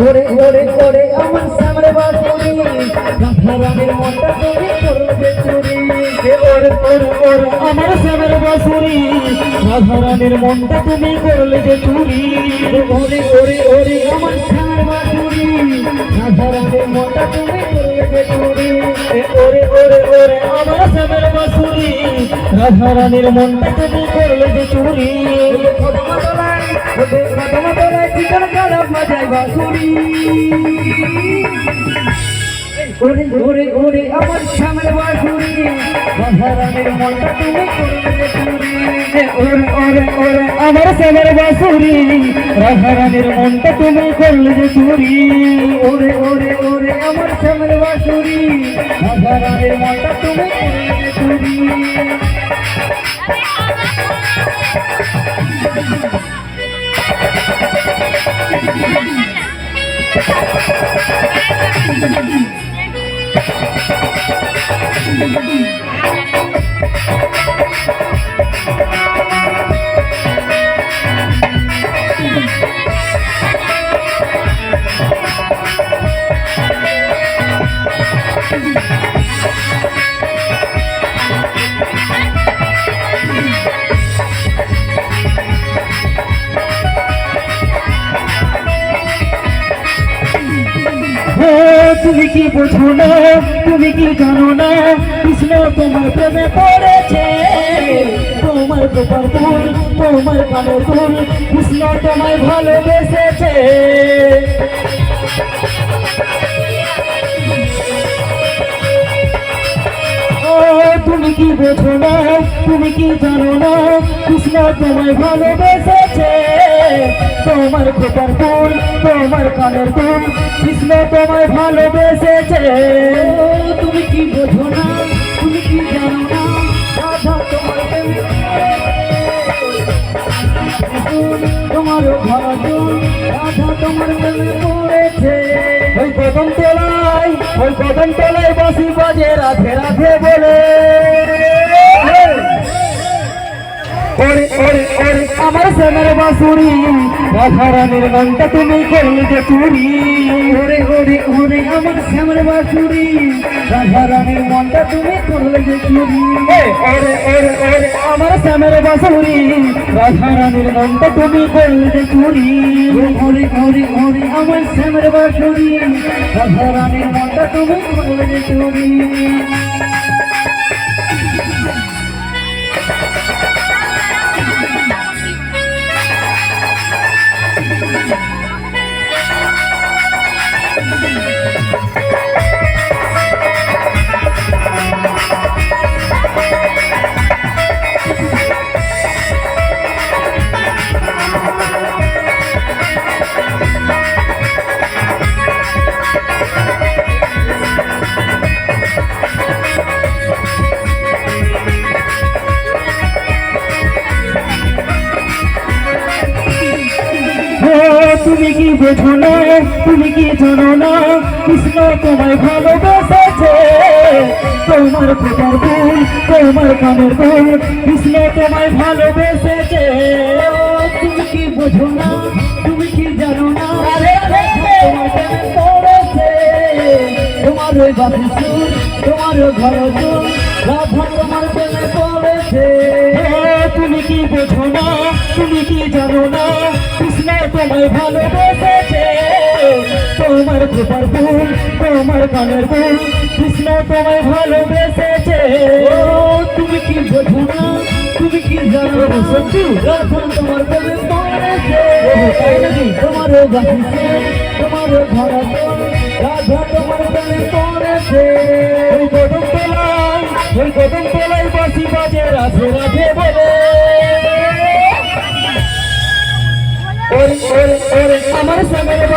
ওরে ওরে ওরে আমার সামনে বাসুরি রাধারানীর মনটা তুমি করবে চুরি। ওরে ওরে ওরে আমার সামনে বাসুরি রাধারানীর মনটা তুমি করলে যে চুরি। ওরে ওরে ওরে আমার সামনে বাসুরি রাধারানীর মনটা তুমি করলে যে চুরি। ওরে ওরে ওরে আমার সামনে বাসুরি রাধারানীর মনটা তুমি করলে যে চুরি। ওরে ওরে ওরে আমার সামনে বাসুরি রাধারানীর মনটা তুমি করলে চুরি। ওরে ওরে ওরে আমার সামনে বাসুরি রাধারানীর মনটা তুমি করলে যে চুরি। ওরে ওরে ওরে আমার সামনে বাসুরি রাধারানীর মনটা তুমি করলে যে চুরি। তুমি কি বোঝো না, তুমি কি জানো না, কৃষ্ণ তোমার প্রেমে পড়েছে। তোমার কপাল ফুল, তোমার কালো ফুল, কৃষ্ণ তোমায় ভালোবেসেছে। তুমি কি বোঝো না, তুমি কি জানো না, কৃষ্ণ তোমায় ভালোবেসেছে। তোমার খোপার ফুল, তোমার কানের ফুল, কৃষ্ণ তোমায় ভালোবেসেছে। তুমি কি বোঝো না, তুমি কি জানো না, রাধা তোমার তোমার ঘর রাধা তোমার প্রেমে পড়েছে। ওই কদম তলায় বাঁশি বাজে রাধে রাধে বলে। ওরে ওরে ওরে আমার সামনে বাসুরি রাধারানীর মনটা তুমি করলে যে চুরি। ওরে ওরে ওরে আমার সামনে বাসুরি রাধারানীর মনটা তুমি করলে যে চুরি। ওরে ওরে ওরে আমার সামনে বাসুরি রাধারানীর মনটা তুমি করলে যে চুরি। ওরে ওরে ওরে আমার সামনে বাসুরি রাধারানীর মনটা তুমি করলে যে চুরি। তুমি কি বোঝো না, তুমি কি জানো না, কৃষ্ণ তোমায় ভালোবেসেছে। তোমার খোপার ফুল, তোমার কানের ফুল, কৃষ্ণ তোমায় ভালোবেসেছে। তুমি কি বোঝো না, তুমি কি জানো না, তোমার প্রেমে পড়েছে। তোমার ওই বাপি সুর, তোমার ঘর চুল, রাধা তোমার প্রেমে পড়েছে। তুমি কি বোঝো না, তুমি কি জানো না, কৃষ্ণ তোমায় ভালোবেসেছে। তোমার খোপার ফুল, তোমার কানের ফুল, কৃষ্ণ তোমায় ভালোবেসেছে। তুমি কি বোঝো না, তুমি কি জানো না, সত্যি রাধা তোমার প্রেমে পড়েছে। তোমার বাকি তোমার ঘর রাধা তোমার প্রেমে পড়েছে। ওই কদম তলায় বাঁশি বাজে রাধে রাধে বলে। আমার সামনে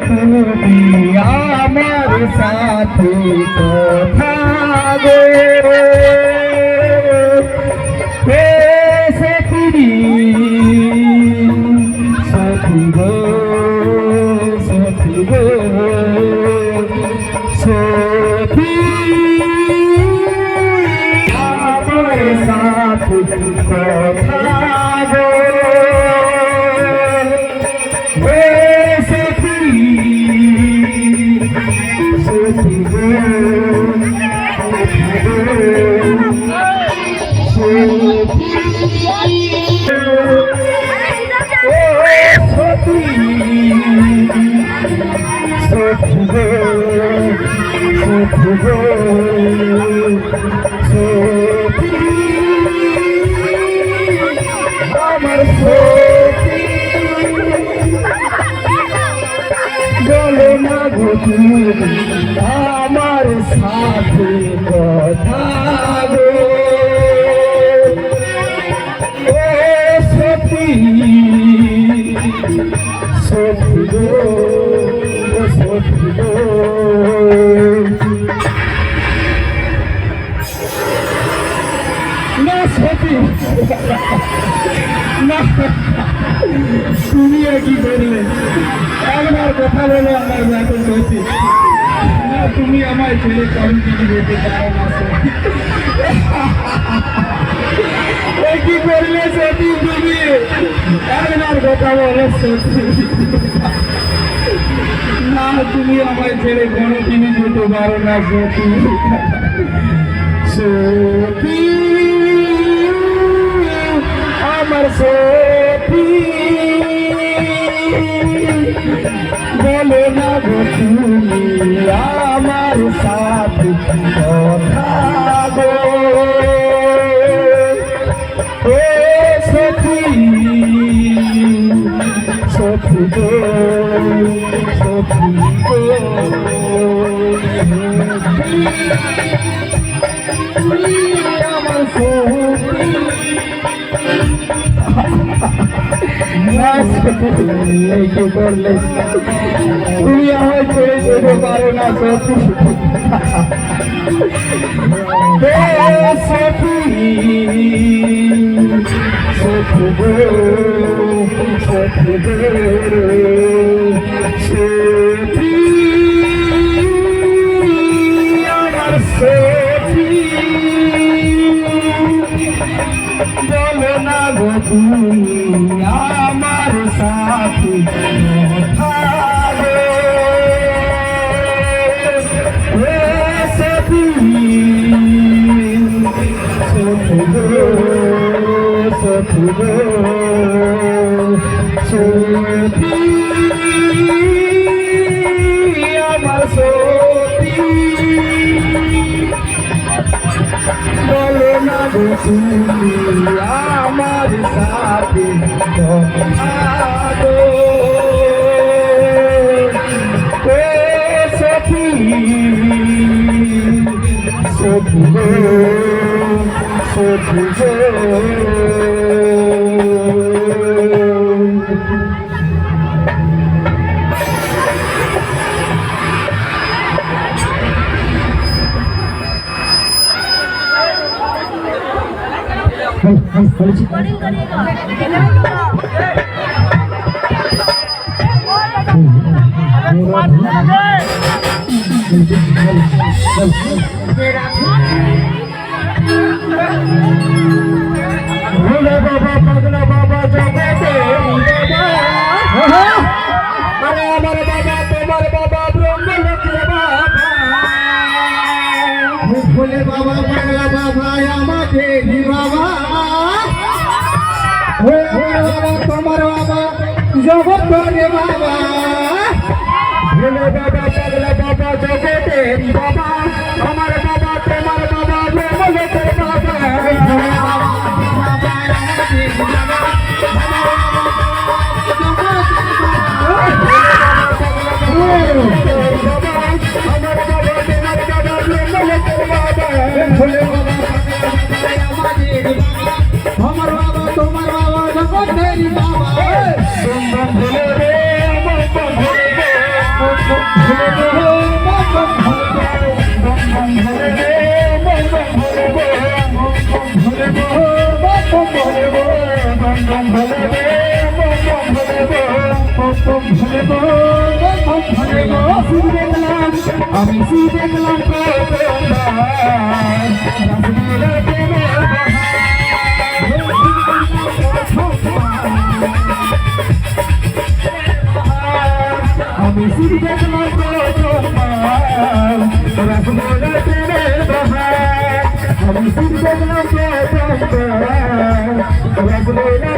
তুমি আমার সাথে কথা গো সখী সখী গো সখী গো সখী আমার সাথে কথা গো আমার বলো না গো তুমি আমার সাথে কথা গো ও সখী সখী গো সখী গো না সখী না তুমি কি করলে একবার কথা বলে আমার এত সত্যি না তুমি আমার ছেলে কন্টিনিউ করতে পারো না কি করলে সত্যি তুমি একবার কথা বলে সত্যি না তুমি আমার ছেলে কন্টিনিউ করতে পারো না সত্যি সত্যি আমার সত্যি বলো না গো তুমি আমার সাথে কথা গো ও সখী সখী গো সখী গো আমার সখী করলে তুমি আমার ছেড়ে যেতে পারো না সখী সখী গো সখী গো সখী আমার সখী বলো না গো তুমি আমার সাথে কথা গো সখী সখী গো সখী গো সখী আমার সখী বলো না গো তুমি আমার সাথে কথা গো সখী সখী গো সখী গো भोले बाबा पगला बाबा जगते अरे हमारे बाबा तुम्हारे बाबा ब्रह्म लोके बाबा भोले बाबा पगला बाबा আমাকে হি বাবা बाबा तुम्हारे बाबा जगते बाबा भोले बाबा पगला बाबा जगते बाबा हमारे बाबा तुम्हारे बाबा ब्रह्म लोके बाबा हमार बाबा तुम्हार बाबा जगत तेरी बाबा আমি সি দেখলাম আমি সি দেখলাম রসগোল্লা প্রেমের বাহার আমি সি দেখলাম রসগোল্লা